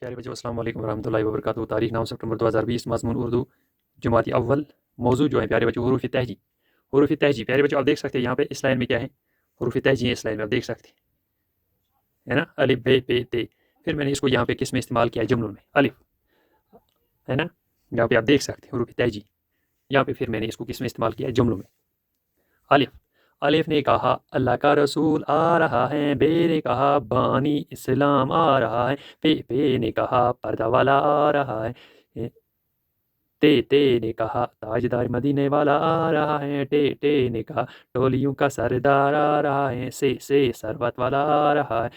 پیارے بچوں السلام علیکم ورحمۃ اللہ وبرکاتہ۔ تاریخ 9 ستمبر 2020، مضمون اردو جماعتی اول۔ موضوع جو ہے پیارے بچوں حروف تہجی۔ حروف تہجی پیارے بچوں آپ دیکھ سکتے ہیں یہاں پہ اس لائن میں کیا ہے، حروف تہجی ہیں اس لائن میں آپ دیکھ سکتے ہیں، ہے نا، الف ب پ ت۔ پھر میں نے اس کو یہاں پہ کس میں استعمال کیا ہے، جملوں میں، الف، ہے نا، یہاں پہ آپ دیکھ سکتے ہیں حروف تہجی، یہاں پہ پھر میں نے اس کو کس میں استعمال کیا ہے، جملوں میں۔ الف، الف نے کہا اللہ کا رسول آ رہا ہے، بے نے کہا بانی اسلام آ رہا ہے، پے نے کہا پردہ والا آ رہا ہے، تے نے کہا تاجدار مدینے والا آ رہا ہے، ٹے نے کہا ٹولیوں کا سردار آ رہا ہے، سے ثروت والا آ رہا ہے،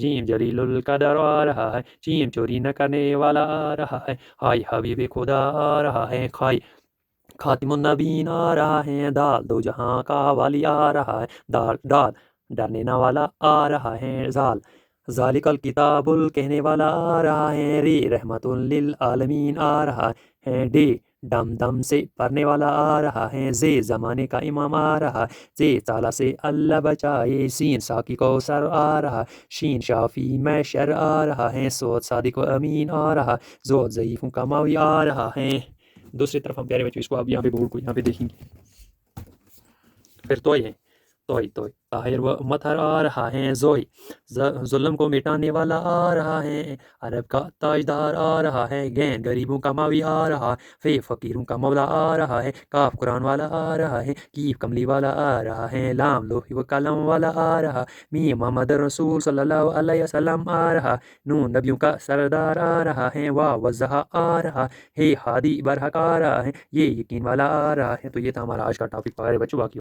جیم جلیل القدر آ رہا ہے، چیم چوری نہ کرنے والا آ رہا ہے، ہائی حبیب خدا آ رہا ہے، کھائی خاتم النبین آ رہا ہے، دال دو جہاں کا والی آ رہا ہے، ڈال ڈرنے نہ والا آ رہا ہے، ذالک الکتاب کہنے والا آ رہا ہے، رحمت للعالمین آ رہا ہے، دم سے پڑھنے والا آ رہا ہے، زمانے کا امام آ رہا ہے، تالا سے اللہ بچائے، سین ساقی کو سر آ رہا، شین شافی محشر آ رہا ہے، صاد صادق و امین آ رہا، زود ضعیفوں کا ماوی آ رہا ہے۔ دوسری طرف ہم پیارے بچوں اس کو اب یہاں پہ بورڈ کو یہاں پہ دیکھیں گے، پھر توئی ہے، توئی طاہر و مطہر آ رہا ہے، زوئی ظلم کو مٹانے والا آ رہا ہے، عرب کا تاجدار آ رہا ہے، گین غریبوں کا ماوی آ رہا، فقیروں کا مولا آ رہا ہے، کاف قرآن والا آ رہا ہے، کیف کملی والا آ رہا ہے، لام لوح و قلم والا آ رہا، میم محمد رسول صلی اللہ علیہ وسلم آ رہا، نون نبیوں کا سردار آ رہا ہے، واو وضحا آ رہا ہے، ہادی برحق آ رہا ہے، یہ یقین والا آ رہا ہے۔ تو یہ تھا ہمارا آج کا ٹاپک پیارے بچوں، باقی